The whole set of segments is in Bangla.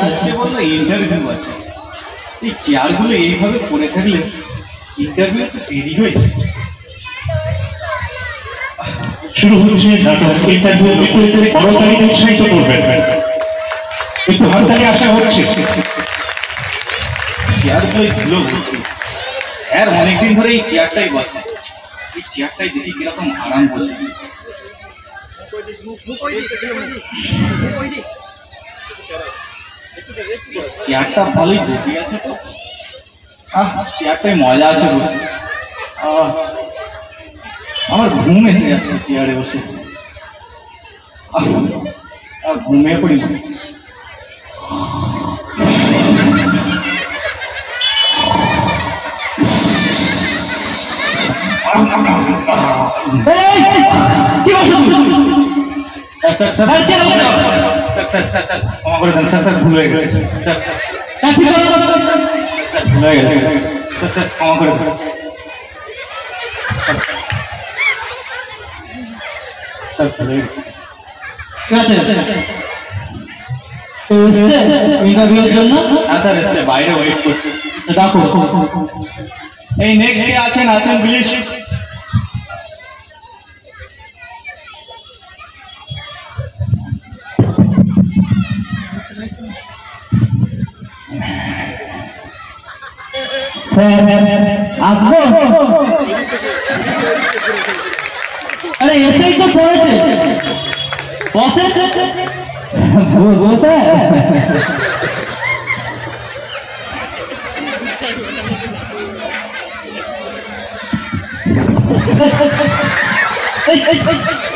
আজকে বললো ইন্টারভিউ আছে, এই চেয়ারগুলো এইভাবে পড়ে থাকলে ইন্টারভিউ তো দেরি হয়ে যায়। শুরু হচ্ছে নাটক। ইন্টারভিউ একটু করতালি উৎসাহিত করবেন, একটু হাততালি আশা হচ্ছে। চেয়ারগুলো ধুলো বলছে, স্যার অনেকদিন ধরে এই চেয়ারটাই বসে, এই চেয়ারটাই দেখি কিরকম আরাম বসে। চেয়ারটা ভালোই গতি আছে তো, চেয়ারটাই মজা আছে বসে। আমার ঘুম এসে যাচ্ছে চেয়ারে বসে, ঘুমিয়ে পড়ি। ক্ষমা করে দেন স্যার, স্যার ভুল হয়ে গেছে স্যার, ভুল হয়ে গেছে স্যার, স্যার ক্ষমা করে দেন। ইন্টারভিউর জন্য হ্যাঁ স্যার এসছে, বাইরে ওয়েট করছে। ডাকো। এই নেক্সট কে আছেন, আছেন প্লিজ। আসবো? আরে এসেই তো পড়েছে, বসে বুঝবো স্যার।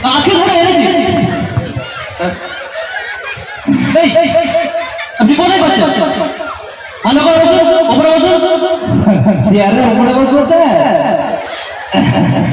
কাকে ধরে এনেছি আপনি কোথায় করছেন? ভালো করে বসুন, ওপরে বসুন। চেয়ারের ওপরে বসবো স্যার?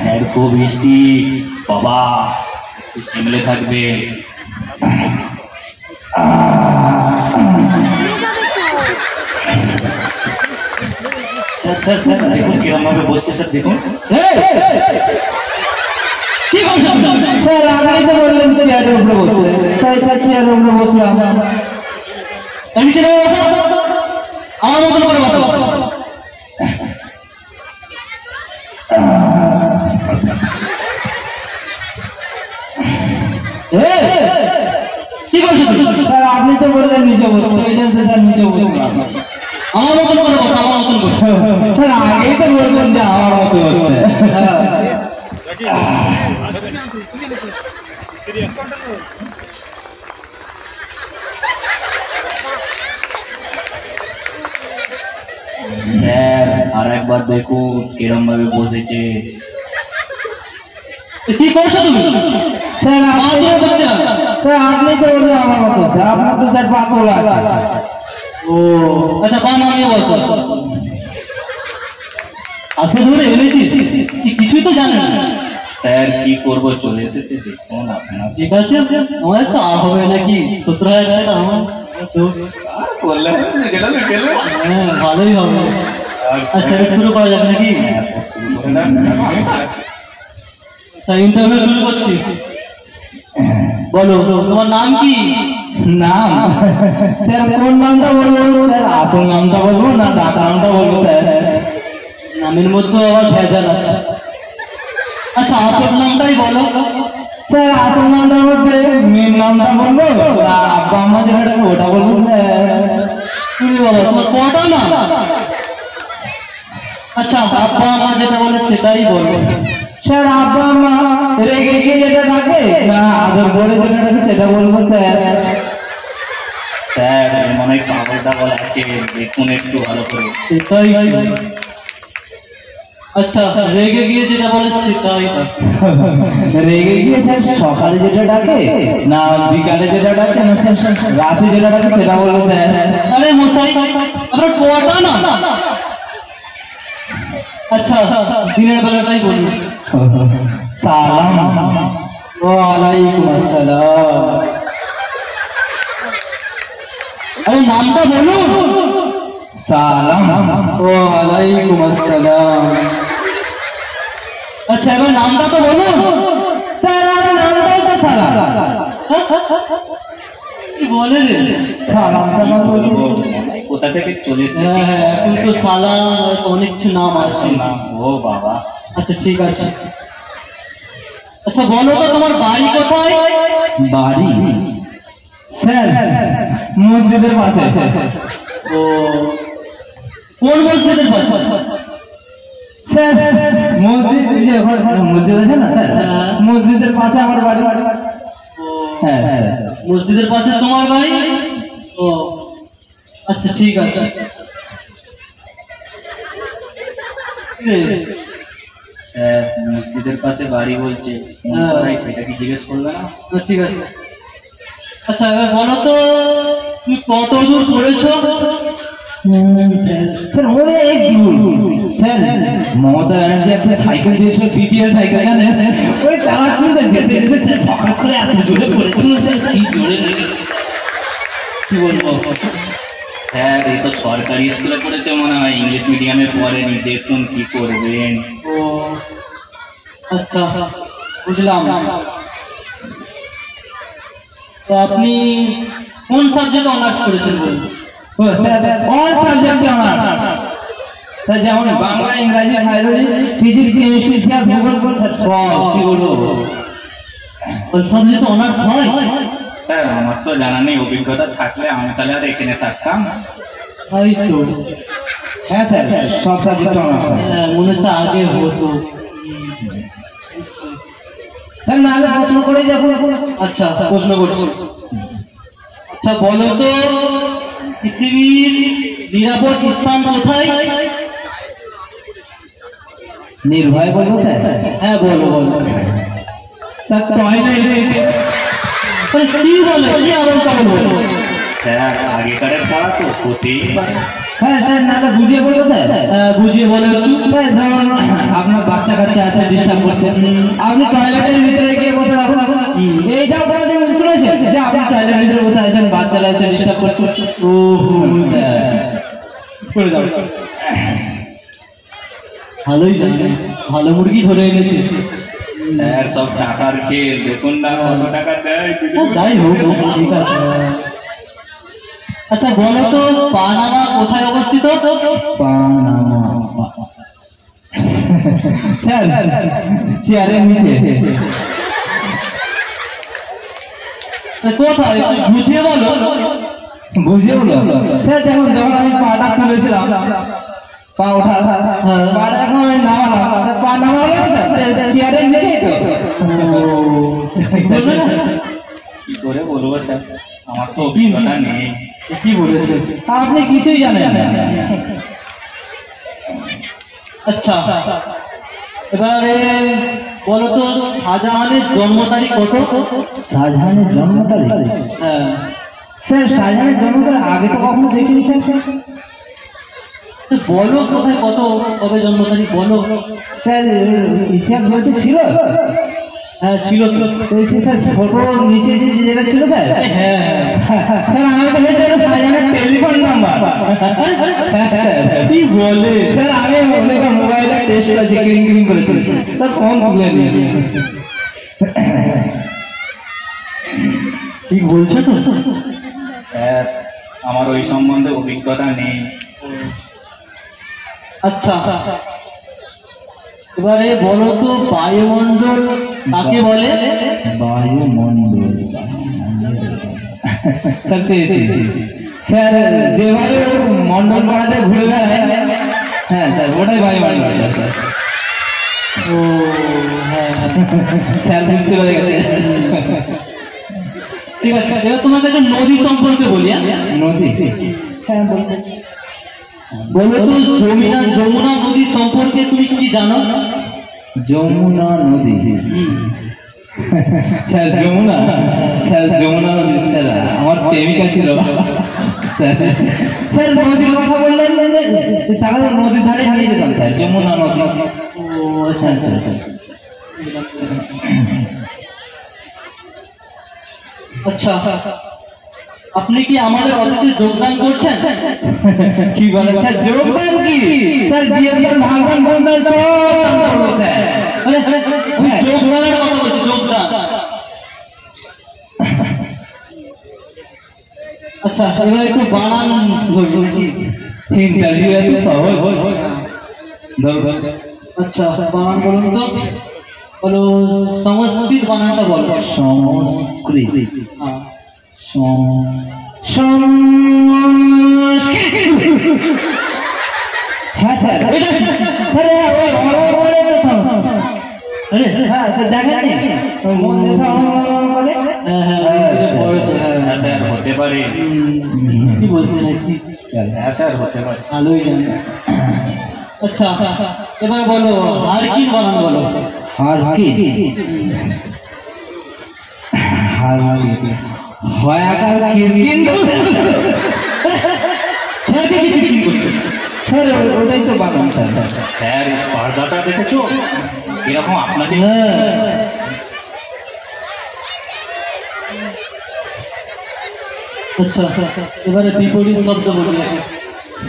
স্যার খুব বৃষ্টি বাবা, একটু সামলে থাকবে। স্যার স্যার স্যার দেখুন কিরম ভাবে বসতে, স্যার দেখুন। কি করছেন স্যার? আপনি তো বললেন চেয়ারের উপরে বসতে, তাই স্যার চেয়ারের উপরে বসলাম। আমি সেটা আমার মতন করে বসো। কি করছো স্যার? আপনি তো বললেন নিচে বসতে, ওই জন্য স্যার নিচে বসলাম। আমার মতন করে বসো, আমার মতন করে স্যার। আগেই তো বলবেন যে আমার মতো বসতে। স্যার আর একবার দেখুন কিরম ভাবে বসেছে। কি করছো তুমি স্যার? আমার তো বলছে না স্যার, আপনি তো বললেন আমার মতো স্যার, আপনার তো স্যার পা তোলা আছে। ও আচ্ছা, পা নামিয়ে বসো। আপনি ধরে এনেছি, কিছুই তো জানেন না। স্যার কি করবো, চলে এসেছে দেখুন আপনার। ঠিক আছে, আমার তো আর হবে নাকি 17,000 টাকা আমার বললেন হ্যাঁ, ভালোই হবে। আচ্ছা শুরু করা যাবে নাকি? আচ্ছা ইন্টারভিউ শুরু করছি। বলো তোমার নাম কি? নাম স্যার কোন নামটা বলবো স্যার? আসল নামটা বলবো না ডাক নামটা বলবো স্যার? নামের মধ্যে আবার ভেজাল আছে। আচ্ছা আসল নামটাই বলো স্যার। আসল নামটার মধ্যে মেন নামটা বলবো, আব্বা আম্মা যেটা ডাকবো ওটা বলবো স্যার। তুমি বলো তোমার কটা নাম? আচ্ছা আব্বা আম্মা যেটা বলে সেটাই বলবো স্যার। আব্বা আম্মা রেগে গিয়ে যেটা ডাকে না আদর করে যেটা ডাকে সেটা বলবো স্যার। স্যার মনে হয় পাগল টাগল আছে, দেখুন একটু ভালো করে। সেটাই আচ্ছা রেগে গিয়ে যেটা বলে সেটাই। রেগে গিয়ে স্যার সকালে যেটা ডাকে না বিকালে যেটা ডাকে না স্যার রাতে যেটা ডাকে সেটা বলবো স্যার। আরে মশাই আপনার কটা না? আচ্ছা দিনের বেলাটাই বলুন। সালাম। ওয়ালাইকুম আসসালাম। আরে নামটা বলুন। সালাম। ওয়ালাইকুম আসসালাম। আচ্ছা এবার নামটা তো বলুন স্যার। আর নামটাই তো সালাম। কি বলে রে? সালাম সালাম বলবো। কোথা থেকে চলে এসেছে? হ্যাঁ, এখন তো সালাম অনেক কিছু নাম আছে। ও বাবা, আচ্ছা ঠিক আছে। আচ্ছা বলো তো তোমার বাড়ি কোথায়? বাড়ি স্যার মসজিদের পাশে। ও কোন মসজিদের পাশে? স্যার মসজিদ, যে মসজিদ আছে না স্যার, মসজিদের পাশে আমার বাড়ি। হ্যাঁ হ্যাঁ, মসজিদের পাশে তোমার বাড়ি? ও আচ্ছা ঠিক আছে। স্যার মসজিদের পাশে বাড়ি বলছে, সেটা কি জিজ্ঞেস করবে না? ঠিক আছে। আচ্ছা এবার বলো তো তুমি কত দূর পড়েছো? স্যার অনেক দূর। স্যার মমতা ব্যানার্জি একটা সাইকেল দিয়েছিল, বিপিএল সাইকেল, ওই চালাচ্ছিল, যেতে যেতে স্যার হঠাৎ করে এত জোরে পড়েছিল স্যার, কি জোরে কি বলবো। স্যার এই তো সরকারি স্কুলে পড়েছে মনে হয়, ইংলিশ মিডিয়ামের পরে দেখুন কি করবেন। ও আচ্ছা বুঝলাম। তো আপনি কোন সাবজেক্টে অনার্স করেছেন বলুন? ও স্যার অল সাবজেক্টে অনার্স। স্যার যেমন বাংলা, ইংরাজি, বায়োলজি, ফিজিক্স, কেমিস্ট্রি, ইতিহাস, ভূগোল, স্যার সব। কি বলবো, অল সাবজেক্টে অনার্স হয়? স্যার আমার তো জানা নেই, অভিজ্ঞতা থাকলে আমি তাহলে আর এখানে থাকতাম। এই তো। হ্যাঁ স্যার সব সাবজেক্টে অনার্স হয়। হ্যাঁ মনে হচ্ছে আগে হতো। স্যার না হলে প্রশ্ন করে যাবো। আচ্ছা প্রশ্ন করছি। আচ্ছা বলো তো পৃথিবীর নিরাপদ স্থান কোথায়? নির্ভয় বলবো স্যার? হ্যাঁ বলো বলো। Sir toilet. কি বলে, কি আবার বলবো? স্যার আগেকারের পড়া তো হতেই পারে। হ্যাঁ স্যার না বুঝিয়ে বলবো স্যার? বুঝিয়ে বলে একটু। ধরুন আপনার বাচ্চা কাচ্চা আছে, ডিস্টার্ব করছে, আপনি টয়লেটের ভিতরে গিয়ে বসে রাখুন। এইটা আপনারা শুনেছেন যে আপনি টয়লেটের ভিতরে বসে আছেন, বাচ্চারা এসে ডিস্টার্ব করছে, ও করে যাবে। ভালোই জানি, ভালো মুরগি ধরে এনেছিস। স্যার সব টাকার খেল, দেখুন না কত টাকা দেয়। যাই হোক ঠিক আছে। আচ্ছা বলো তো পানামা কোথায় অবস্থিত? পানামা স্যার চেয়ারের নিচে। কোথায় বুঝিয়ে বলো। বুঝিয়ে বলো স্যার, দেখুন যখন আমি পাটা তুলেছিলাম, পা ওঠা, পাটা এখন আমি নামালাম, পা নামালাম চেয়ারের নিচেই তো। কি করে বলবো স্যার, আমার তো অভিজ্ঞতা নেই। কি বলেছে আপনি? কিছুই জানেন না। আচ্ছা এবারে বলো তো শাহজাহানের জন্ম তারিখ কত? শাহজাহানের জন্ম তারিখ? হ্যাঁ স্যার শাহজাহানের জন্ম তারিখ আগে তো কখনো দেখিনি স্যার। বলো কোথায় কত, কবে জন্ম তারিখ বলো। স্যার ইতিহাস বইতে ছিল। হ্যাঁ ছিল তো স্যার, ফটোর নিচে যে যেটা ছিল স্যার। হ্যাঁ স্যার আমার তো হয়েছে শাহজাহানের টেলিফোন নাম্বার। কি বলে স্যার, আমি মোবাইলে টেস্ট করেছি, ক্লিন করেছি, স্যার ফোন তুলে নিয়েছি। ঠিক বলছো তো? স্যার আমার ওই সম্বন্ধে অভিজ্ঞতা নেই। আচ্ছা এবারে বলো তো বায়ুমণ্ডল কাকে বলে? বায়ুমণ্ডল স্যার যেভাবে মন্ডল পাড়াতে ঘুরে বেড়ায়, হ্যাঁ স্যার ওটাই বায়ুমণ্ডল। ও হ্যাঁ স্যার বুঝতে পেরে গেছে। ঠিক আছে এবার তোমাকে একটা নদী সম্পর্কে বলি। নদী? হ্যাঁ বলতে। বলো তো যমুনা নদী সম্পর্কে তুমি কি জানো? যমুনা নদী? স্যার যমুনা নদী স্যার আমার প্রেমিকা ছিল। স্যার নদীর কথা বললেন, তাহলে নদীর ধারে নিয়ে যেতাম স্যার, যমুনা নদী। ও আচ্ছা আচ্ছা। আচ্ছা আপনি কি আমাদের অফিসে যোগদান করছেন? কি বলেন স্যার, যোগদান কি স্যার? বিয়ের ভাগদান বন্ধন যোগদানের কথা বলছি, যোগদান। আচ্ছা এবার একটু বানান ধরবো নাকি? ইন্টারভিউ এত সহজ? আচ্ছা বানান বলুন তো। বলো সংস্কৃত বানানটা বলো। সংস্কৃত। হ্যাঁ স্যার আরে হ্যাঁ দেখেন স্যার হতে পারে। কি বলছেন? হ্যাঁ স্যার হতে পারে। ভালোই জানি। আচ্ছা এবার বলো হারকিন বানান বলো। হারকিন হয়াকার কিরকিন স্যার ওটাই তো বানান স্যার স্পর্ধাটা দেখেছো এরকম আপনাকে। আচ্ছা এবারে বিপরীত শব্দ বলি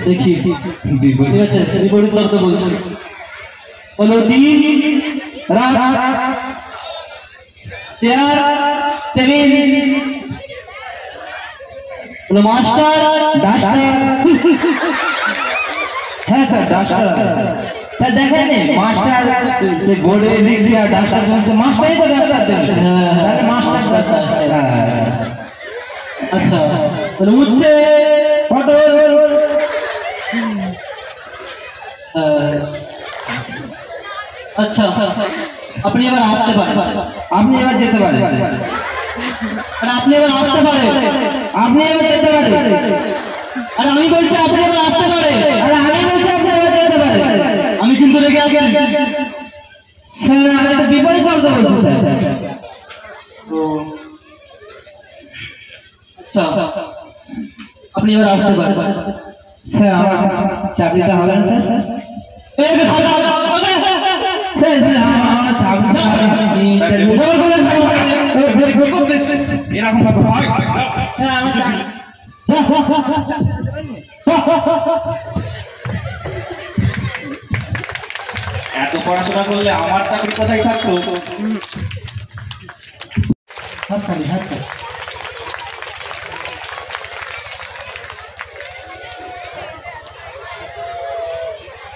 দেখি। ঠিক আছে বিপরীত শব্দ বলছি। বলো দিন রাত চেয়ার টেবিল। বলো মাস্টার ডাস্টার। হ্যাঁ স্যার ডাস্টার। স্যার দেখেন মাস্টার সে বোর্ডে লিখছে আর ডাস্টার বলছে মাস্টারই তো ডাস্টার দেবে। তাহলে মাস্টার ডাস্টার। আচ্ছা বলো উচ্ছে পটল। আচ্ছা আপনি এবার আসতে পারেন। আপনি এবার যেতে পারেন। আপনি এবার আসতে পারেন। আপনি এবার যেতে পারেন। আরে আমি বলছি আপনি এবার আসতে পারেন। আরে আমি বলছি আপনি এবার যেতে পারেন। আমি কিন্তু রেগে আছি। স্যার আমি তো বিপরীত শব্দ বলছি স্যার। আচ্ছা আপনি এবার আসতে পারেন। স্যার আমার চাকরিটা হবে না স্যার। এত পড়াশোনা করলে আমার চাকরি কোথায় থাকতো?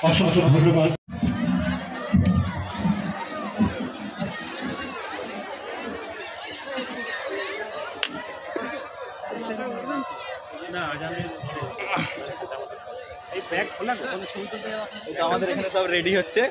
অসংখ্য ধন্যবাদ। আমাদের এখানে সব রেডি হচ্ছে।